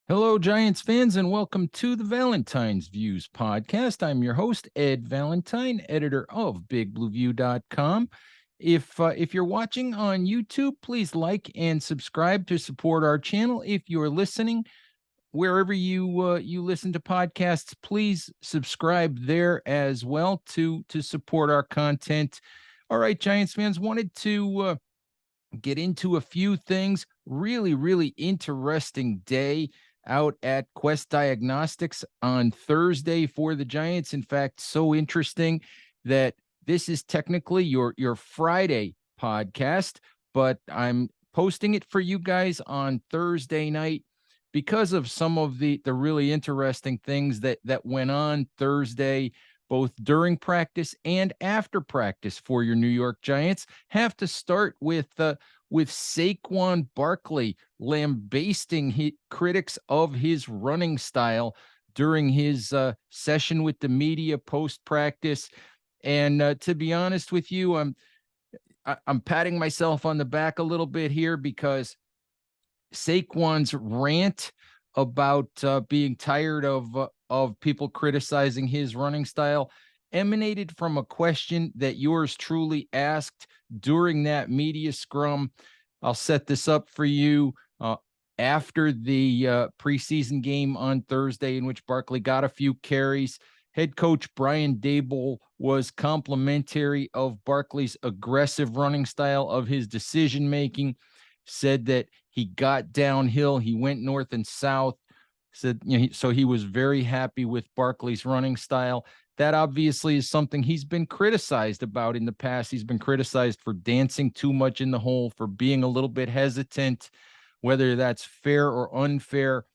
Hello, Giants fans, and welcome to the Valentine's Views podcast. I'm your host, Ed Valentine, editor of BigBlueView.com. If you're watching on YouTube, please like and subscribe to support our channel. If you're listening wherever you listen to podcasts, please subscribe there as well to support our content. All right, Giants fans, wanted to get into a few things. Really interesting day out at Quest Diagnostics on Thursday for the Giants. In fact, so interesting that this is technically your Friday podcast, but I'm posting it for you guys on Thursday night because of some of the really interesting things that went on Thursday, both during practice and after practice for your New York Giants. Have to start with Saquon Barkley lambasting critics of his running style during his session with the media post practice. And to be honest with you, I'm patting myself on the back a little bit here because Saquon's rant about being tired of people criticizing his running style emanated from a question that yours truly asked during that media scrum. I'll set this up for you. After the preseason game on Thursday, in which Barkley got a few carries, head coach Brian Daboll was complimentary of Barkley's aggressive running style, of his decision making, said that he got downhill, he went north and south, said, so he was very happy with Barkley's running style. That obviously is something he's been criticized about in the past. He's been criticized for dancing too much in the hole, for being a little bit hesitant. Whether that's fair or unfair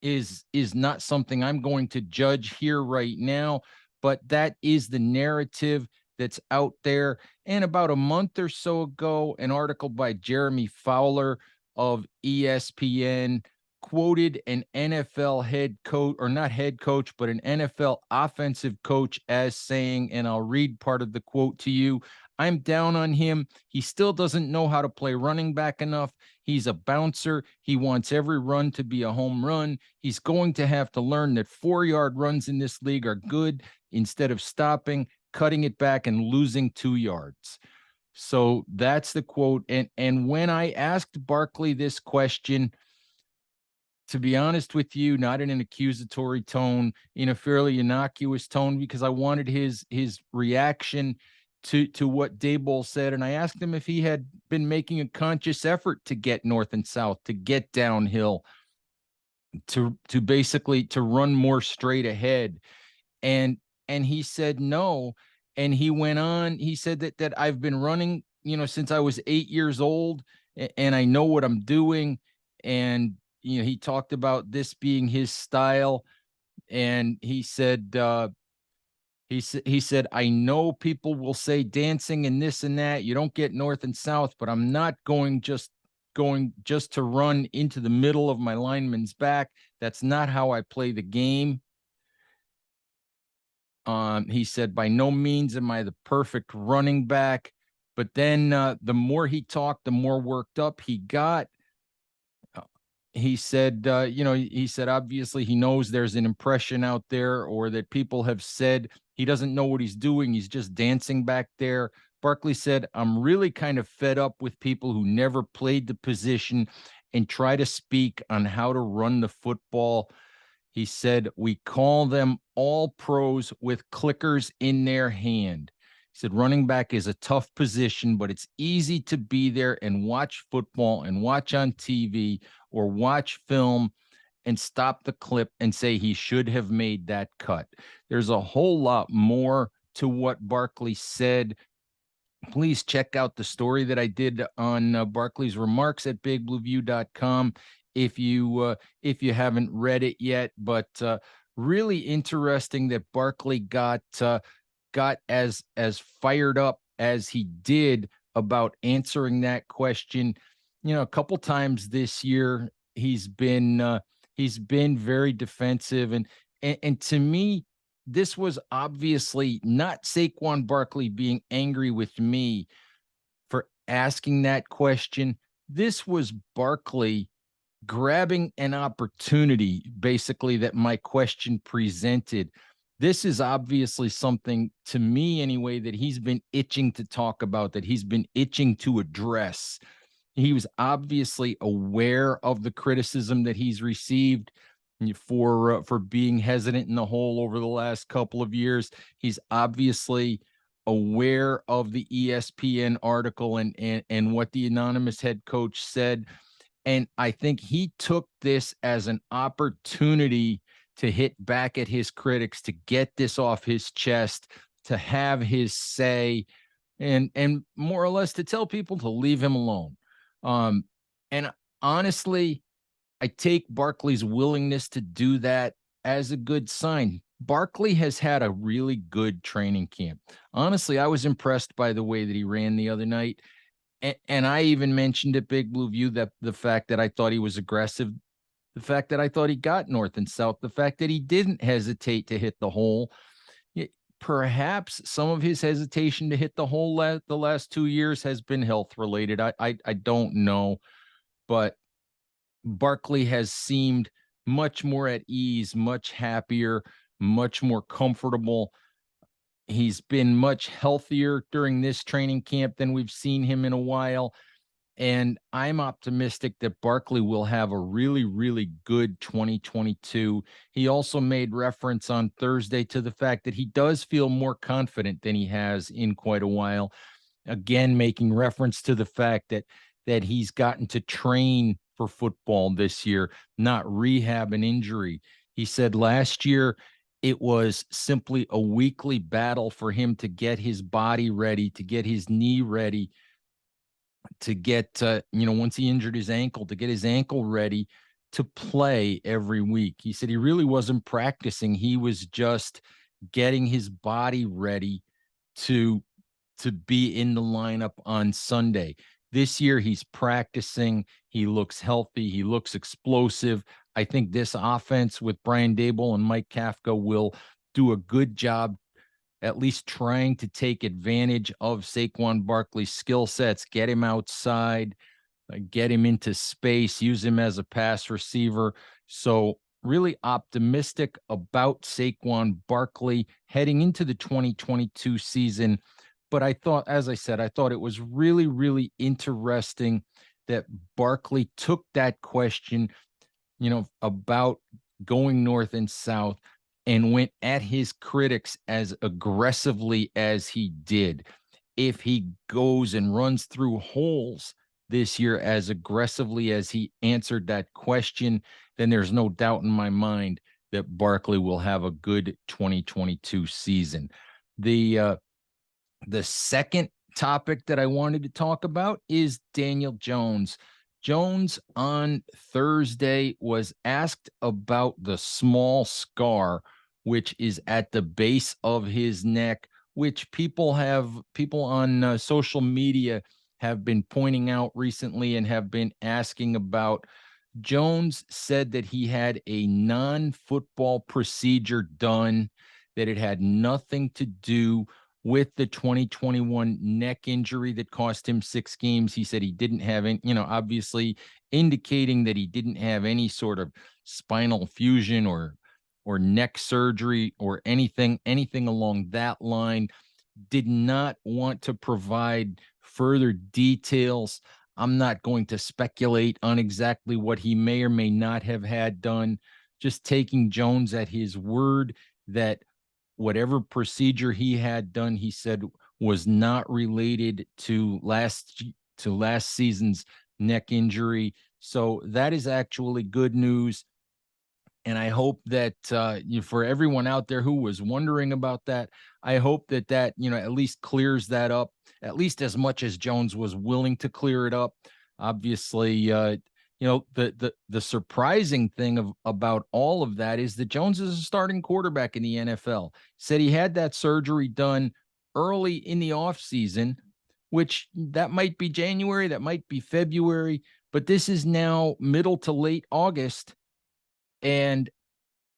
is not something I'm going to judge here right now, but that is the narrative that's out there. And about a month or so ago, an article by Jeremy Fowler of ESPN quoted an NFL head coach, or not head coach, but an NFL offensive coach, as saying, and I'll read part of the quote to you: "I'm down on him. He still doesn't know how to play running back enough. He's a bouncer. He wants every run to be a home run. He's going to have to learn that 4-yard runs in this league are good, instead of stopping, cutting it back, and losing 2 yards." So that's the quote. And when I asked Barkley this question, to be honest with you, not in an accusatory tone, in a fairly innocuous tone, because I wanted his reaction to what Daboll said. And I asked him if he had been making a conscious effort to get north and south, to get downhill, to basically to run more straight ahead. And he said no. And he went on, he said that I've been running, since I was 8 years old, and I know what I'm doing. And he talked about this being his style. And he said, he said, "I know people will say dancing and this and that, you don't get north and south, but I'm not going just to run into the middle of my lineman's back. That's not how I play the game." He said, "By no means am I the perfect running back." But then the more he talked, the more worked up he got. He said, he said, obviously he knows there's an impression out there, or that people have said he doesn't know what he's doing. He's just dancing back there. Barkley said, "I'm really kind of fed up with people who never played the position and try to speak on how to run the football." He said, "We call them all pros with clickers in their hand." He said, "Running back is a tough position, but it's easy to be there and watch football and watch on TV or watch film and stop the clip and say he should have made that cut." There's a whole lot more to what Barkley said. Please check out the story that I did on Barkley's remarks at BigBlueView.com if you haven't read it yet. But really interesting that Barkley got as fired up as he did about answering that question. A couple times this year he's been very defensive, and to me, this was obviously not Saquon Barkley being angry with me for asking that question. This was Barkley grabbing an opportunity, basically, that my question presented. This is obviously something, to me anyway, that he's been itching to talk about, that he's been itching to address. He was obviously aware of the criticism that he's received for being hesitant in the hole over the last couple of years. He's obviously aware of the ESPN article and what the anonymous head coach said. And I think he took this as an opportunity to hit back at his critics, to get this off his chest, to have his say, and more or less to tell people to leave him alone. And honestly, I take Barkley's willingness to do that as a good sign. Barkley has had a really good training camp. Honestly, I was impressed by the way that he ran the other night. And I even mentioned at Big Blue View that the fact that I thought he was aggressive, the fact that I thought he got north and south, the fact that he didn't hesitate to hit the hole. Perhaps some of his hesitation to hit the hole the last 2 years has been health related. I don't know, but Barkley has seemed much more at ease, much happier, much more comfortable. He's been much healthier during this training camp than we've seen him in a while. And I'm optimistic that Barkley will have a really, really good 2022. He also made reference on Thursday to the fact that he does feel more confident than he has in quite a while. Again, making reference to the fact that he's gotten to train for football this year, not rehab an injury. He said last year it was simply a weekly battle for him to get his body ready, to get his knee ready, to get, once he injured his ankle, to get his ankle ready to play every week. He said he really wasn't practicing. He was just getting his body ready to be in the lineup on Sunday. This year, he's practicing. He looks healthy. He looks explosive. I think this offense with Brian Daboll and Mike Kafka will do a good job at least trying to take advantage of Saquon Barkley's skill sets, get him outside, get him into space, use him as a pass receiver. So really optimistic about Saquon Barkley heading into the 2022 season. But I thought, as I said, I thought it was really, really interesting that Barkley took that question, about going north and south, and went at his critics as aggressively as he did. If he goes and runs through holes this year as aggressively as he answered that question, then there's no doubt in my mind that Barkley will have a good 2022 season. The second topic that I wanted to talk about is Daniel Jones. Jones on Thursday was asked about the small scar, which is at the base of his neck, which people on social media have been pointing out recently and have been asking about. Jones said that he had a non-football procedure done, that it had nothing to do with the 2021 neck injury that cost him 6 games. He said he didn't have any, obviously indicating that he didn't have any sort of spinal fusion or neck surgery or anything along that line. Did not want to provide further details. I'm not going to speculate on exactly what he may or may not have had done. Just taking Jones at his word that whatever procedure he had done, he said, was not related to last season's neck injury. So that is actually good news. And I hope that for everyone out there who was wondering about that, I hope that at least clears that up, at least as much as Jones was willing to clear it up. Obviously, the surprising thing about all of that is that Jones is a starting quarterback in the NFL. Said he had that surgery done early in the offseason, which that might be January, that might be February, but this is now middle to late August. And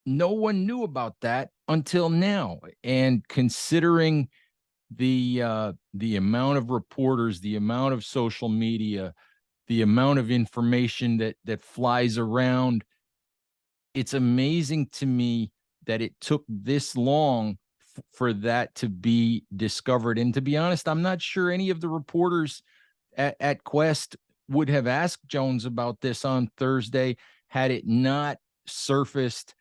no one knew about that until now. And considering the amount of reporters, the amount of social media, the amount of information that flies around, it's amazing to me that it took this long for that to be discovered. And to be honest, I'm not sure any of the reporters at Quest would have asked Jones about this on Thursday had it not surfaced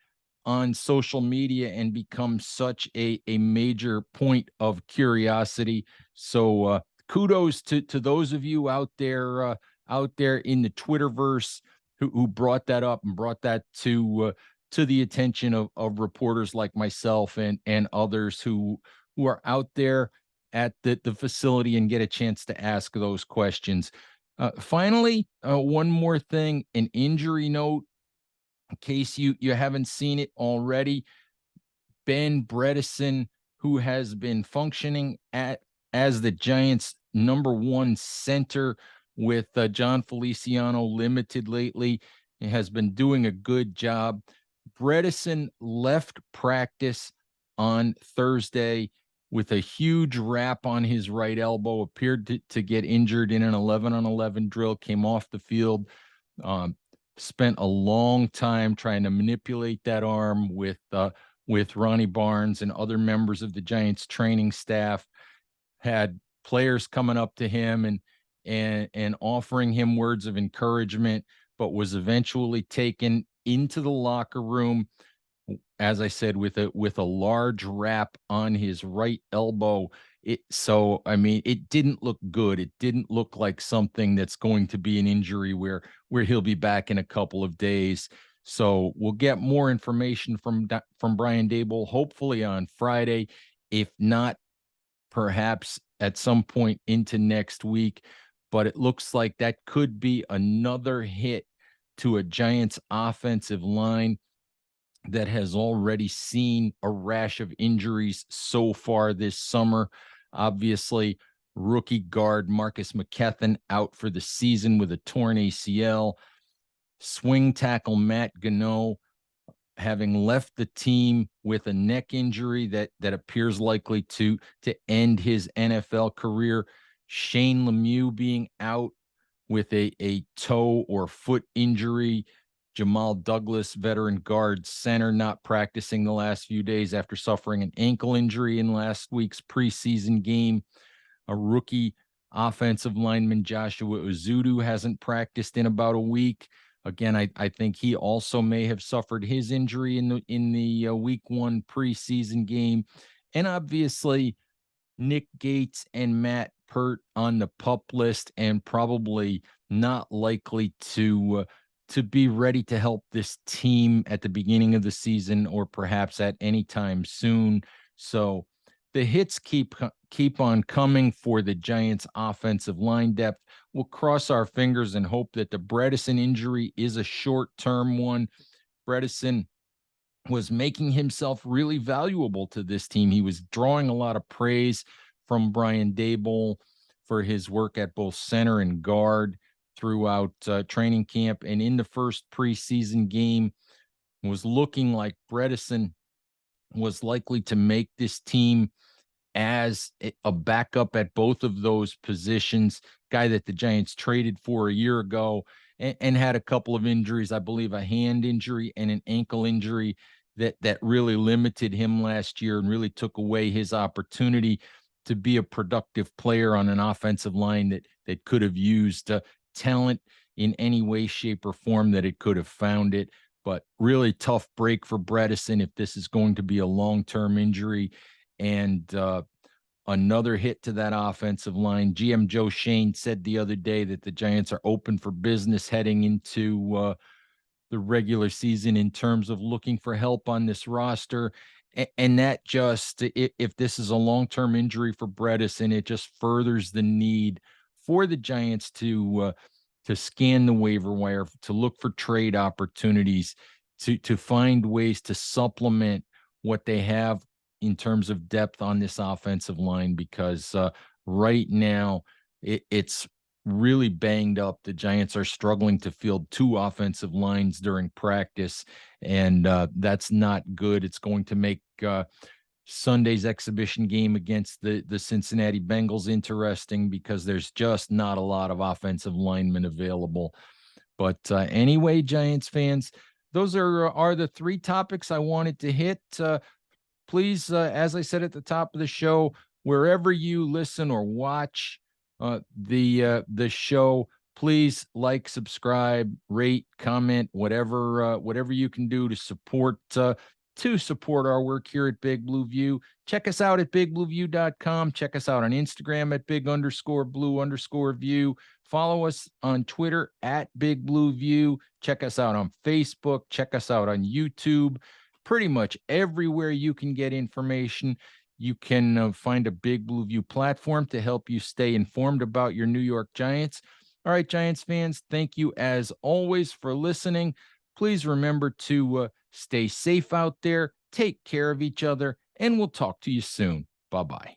on social media and become such a major point of curiosity. So kudos to those of you out there in the Twitterverse who brought that up and brought that to the attention of reporters like myself and others who are out there at the facility and get a chance to ask those questions. Finally, one more thing, an injury note, in case you haven't seen it already. Ben Bredesen, who has been functioning as the Giants' #1 center with John Feliciano limited lately, has been doing a good job. Bredesen left practice on Thursday with a huge wrap on his right elbow, appeared to get injured in an 11-on-11 drill, came off the field, spent a long time trying to manipulate that arm with Ronnie Barnes and other members of the Giants training staff, had players coming up to him and offering him words of encouragement, but was eventually taken into the locker room, as I said, with a large wrap on his right elbow. So I mean, it didn't look good. It didn't look like something that's going to be an injury where he'll be back in a couple of days. So we'll get more information from Brian Daboll hopefully on Friday, if not perhaps at some point into next week. But it looks like that could be another hit to a Giants offensive line that has already seen a rash of injuries so far this summer. Obviously, rookie guard Marcus McKethan out for the season with a torn ACL. Swing tackle Matt Gano having left the team with a neck injury that appears likely to end his NFL career. Shane Lemieux being out with a toe or foot injury. Jamal Douglas, veteran guard center, not practicing the last few days after suffering an ankle injury in last week's preseason game. A rookie offensive lineman, Joshua Uzudu, hasn't practiced in about a week. Again, I think he also may have suffered his injury in the week 1 preseason game. And obviously, Nick Gates and Matt Pert on the PUP list and probably not likely to be ready to help this team at the beginning of the season or perhaps at any time soon. So the hits keep on coming for the Giants' offensive line depth. We'll cross our fingers and hope that the Bredesen injury is a short-term one. Bredesen was making himself really valuable to this team. He was drawing a lot of praise from Brian Daboll for his work at both center and guard throughout training camp. And in the first preseason game, was looking like Bredesen was likely to make this team as a backup at both of those positions, guy that the Giants traded for a year ago and had a couple of injuries, I believe a hand injury and an ankle injury that really limited him last year and really took away his opportunity to be a productive player on an offensive line that could have used talent in any way, shape, or form that it could have found it. But really tough break for Bredesen if this is going to be a long-term injury. And another hit to that offensive line. GM Joe Shane said the other day that the Giants are open for business heading into the regular season in terms of looking for help on this roster. And that just, if this is a long-term injury for Bredesen, it just furthers the need for the Giants to scan the waiver wire, to look for trade opportunities, to find ways to supplement what they have in terms of depth on this offensive line, because right now it's really banged up. The Giants are struggling to field 2 offensive lines during practice, and that's not good. It's going to make Sunday's exhibition game against the Cincinnati Bengals interesting because there's just not a lot of offensive linemen available. But anyway, Giants fans, those are the three topics I wanted to hit. Please, as I said at the top of the show, wherever you listen or watch the show, please like, subscribe, rate, comment, whatever you can do to support our work here at Big Blue View. Check us out at bigblueview.com. Check us out on Instagram at big_blue_view. Follow us on Twitter at Big Blue View. Check us out on Facebook. Check us out on YouTube. Pretty much everywhere you can get information, you can find a Big Blue View platform to help you stay informed about your New York Giants. All right, Giants fans, thank you as always for listening. Please remember to stay safe out there, take care of each other, and we'll talk to you soon. Bye-bye.